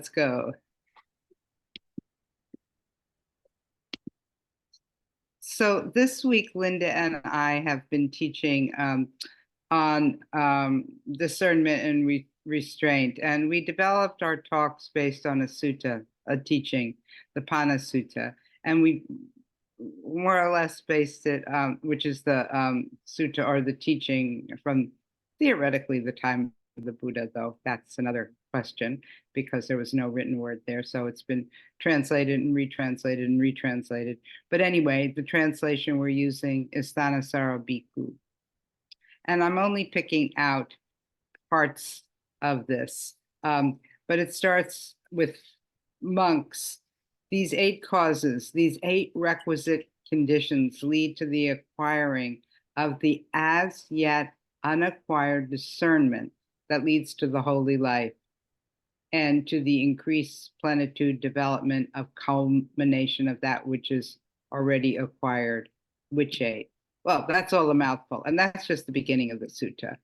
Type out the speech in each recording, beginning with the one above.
Let's go. So this week, Linda and I have been teaching on discernment and restraint, and we developed our talks based on a sutta, a teaching, the Panha Sutta, and we more or less based it, which is the sutta or the teaching from theoretically the time of the Buddha, though that's another question because there was no written word there. So it's been translated and retranslated and retranslated. But anyway, the translation we're using is Thanissaro Bhikkhu. And I'm only picking out parts of this, but it starts with monks. These 8 causes, these 8 requisite conditions lead to the acquiring of the as yet unacquired discernment that leads to the holy life and to the increased plenitude development of culmination of that which is already acquired, which 8. Well, that's all a mouthful, and that's just the beginning of the sutta.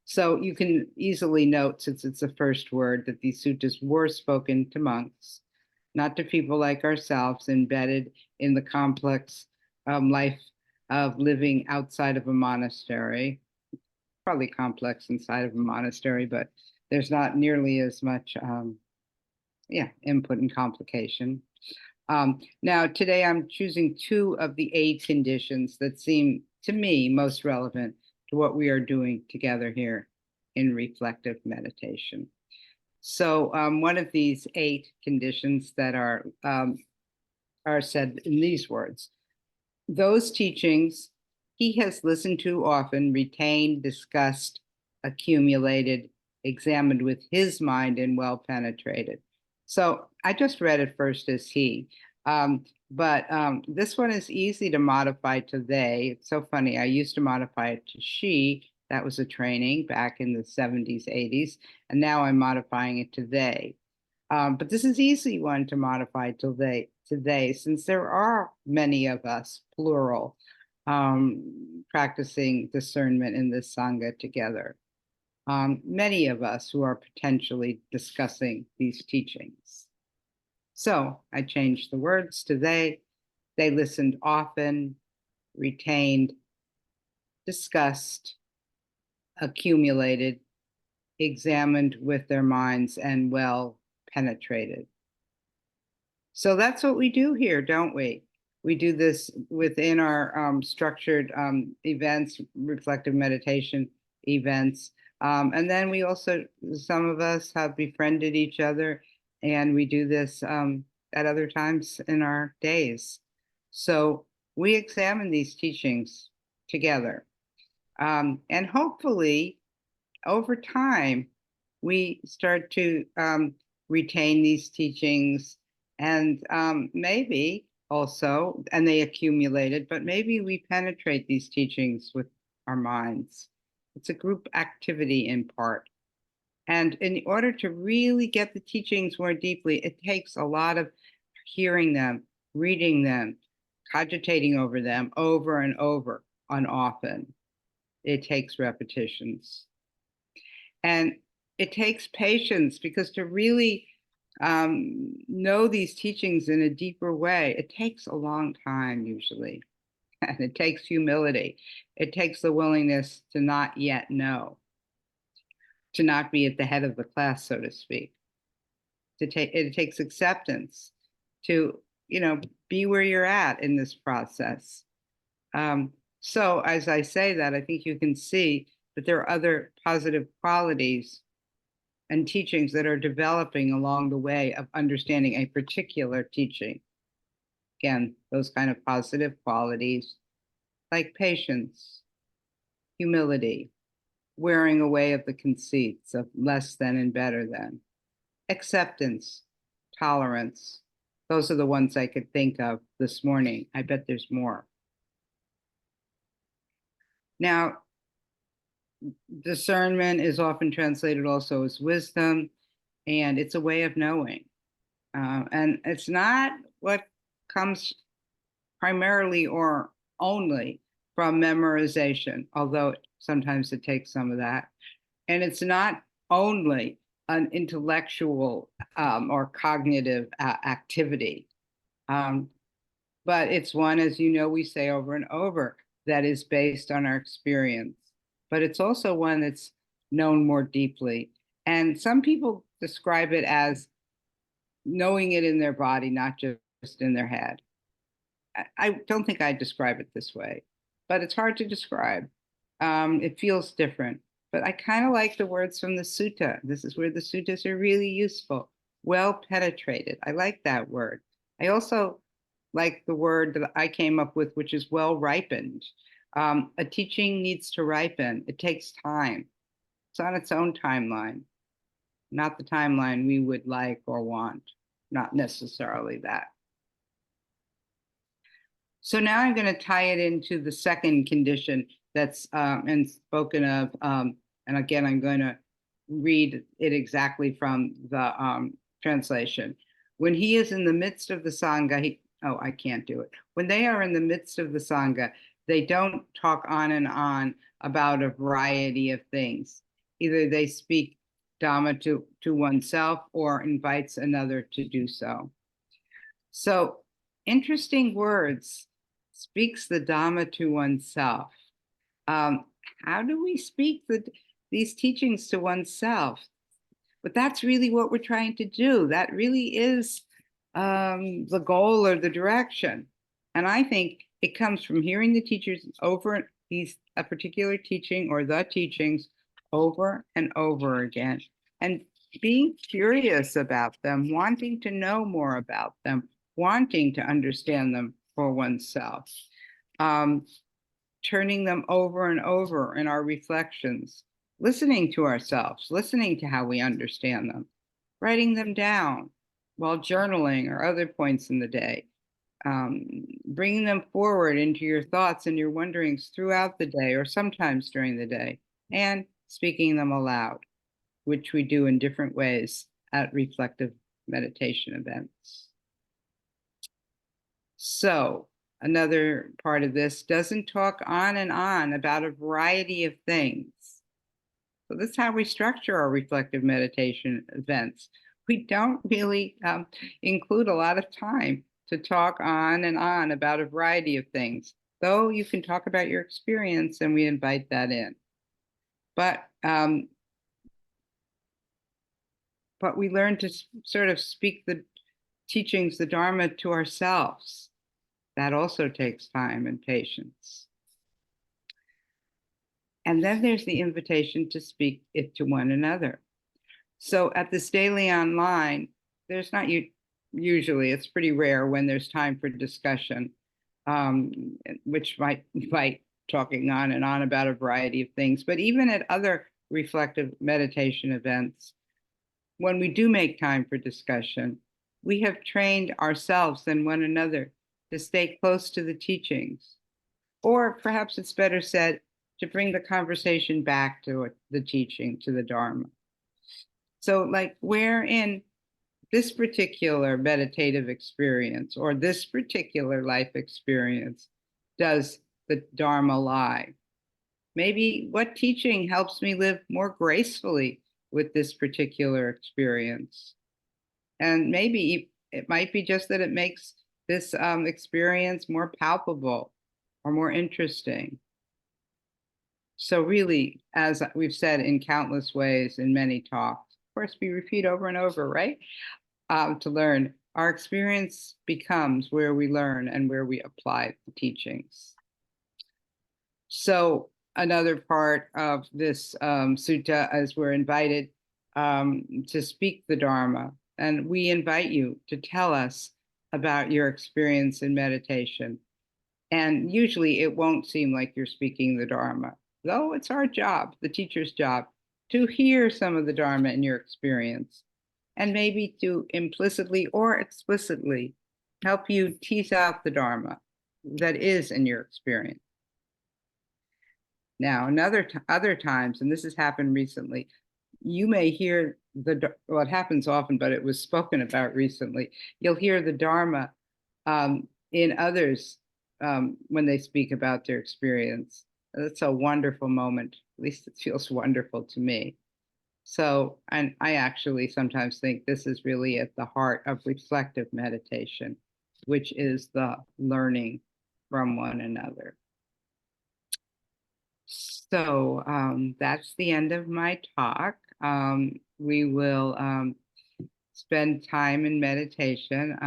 So you can easily note, since it's the first word, that these suttas were spoken to monks, not to people like ourselves embedded in the complex life of living outside of a monastery. Probably complex inside of a monastery, but there's not nearly as much input and complication. Now, today I'm choosing 2 of the 8 conditions that seem to me most relevant to what we are doing together here in reflective meditation. So one of these 8 conditions that are said in these words: those teachings he has listened to often, retained, discussed, accumulated, examined with his mind, and well penetrated. So I just read it first as he, but this one is easy to modify to they. It's so funny. I used to modify it to she. That was a training back in the 70s, 80s, and now I'm modifying it to they. But this is easy one to modify to they, since there are many of us, plural, practicing discernment in this Sangha together. Many of us who are potentially discussing these teachings. So I changed the words to they. They listened often, retained, discussed, accumulated, examined with their minds, and well penetrated. So that's what we do here, don't we? We do this within our structured events, reflective meditation events. And then we also, some of us have befriended each other, and we do this at other times in our days. So we examine these teachings together. And hopefully, over time, we start to retain these teachings, and maybe also, and they accumulated, but maybe we penetrate these teachings with our minds. It's a group activity in part. And in order to really get the teachings more deeply, it takes a lot of hearing them, reading them, cogitating over them over and over and often. It takes repetitions. And it takes patience, because to really know these teachings in a deeper way, it takes a long time usually. And it takes humility. It takes the willingness to not yet know, to not be at the head of the class, so to speak. It takes acceptance to, be where you're at in this process. So as I say that, I think you can see that there are other positive qualities and teachings that are developing along the way of understanding a particular teaching. Again, those kind of positive qualities like patience, humility, wearing away of the conceits of less than and better than, acceptance, tolerance. Those are the ones I could think of this morning. I bet there's more. Now, discernment is often translated also as wisdom, and it's a way of knowing. And it's not what comes primarily or only from memorization, although sometimes it takes some of that. And it's not only an intellectual or cognitive activity. But it's one, as you know, we say over and over, that is based on our experience. But it's also one that's known more deeply. And some people describe it as knowing it in their body, not just in their head. I don't think I describe it this way, but it's hard to describe. It feels different. But I kind of like the words from the sutta. This is where the suttas are really useful. Well penetrated. I like that word. I also like the word that I came up with, which is well ripened. A teaching needs to ripen. It takes time. It's on its own timeline, not the timeline we would like or want, not necessarily that. So now I'm going to tie it into the second condition that's and spoken of. And again, I'm going to read it exactly from the translation. When he is in the midst of the Sangha, I can't do it. When they are in the midst of the Sangha, they don't talk on and on about a variety of things. Either they speak Dhamma to oneself or invites another to do so. So, interesting words, speaks the Dhamma to oneself. How do we speak these teachings to oneself? But that's really what we're trying to do. That really is the goal or the direction. And I think it comes from hearing the teachers over a particular teaching or the teachings over and over again, and being curious about them, wanting to know more about them, wanting to understand them for oneself, turning them over and over in our reflections, listening to ourselves, listening to how we understand them, writing them down while journaling or other points in the day, bringing them forward into your thoughts and your wonderings throughout the day or sometimes during the day, and speaking them aloud, which we do in different ways at reflective meditation events. So, another part of this doesn't talk on and on about a variety of things. So this is how we structure our reflective meditation events. We don't really include a lot of time to talk on and on about a variety of things, though you can talk about your experience and we invite that in. But we learn to sort of speak the teachings, the Dharma, to ourselves. That also takes time and patience. And then there's the invitation to speak it to one another. So at this daily online, there's not usually, it's pretty rare when there's time for discussion, which might invite talking on and on about a variety of things. But even at other reflective meditation events, when we do make time for discussion, we have trained ourselves and one another to stay close to the teachings. Or perhaps it's better said, to bring the conversation back to the teaching, to the Dharma. So, like, where in this particular meditative experience or this particular life experience does the Dharma lie? Maybe what teaching helps me live more gracefully with this particular experience? And maybe it might be just that it makes this experience more palpable or more interesting. So really, as we've said in countless ways in many talks, of course, we repeat over and over, right? To learn, our experience becomes where we learn and where we apply the teachings. So another part of this sutta is we're invited to speak the Dharma, and we invite you to tell us about your experience in meditation. And usually it won't seem like you're speaking the Dharma, though it's our job, the teacher's job, to hear some of the Dharma in your experience, and maybe to implicitly or explicitly help you tease out the Dharma that is in your experience. Now, other times, and this has happened recently, you may hear well, it happens often, but it was spoken about recently. You'll hear the Dharma in others when they speak about their experience. That's a wonderful moment. At least it feels wonderful to me. So, and I actually sometimes think this is really at the heart of reflective meditation, which is the learning from one another. So that's the end of my talk. We will spend time in meditation.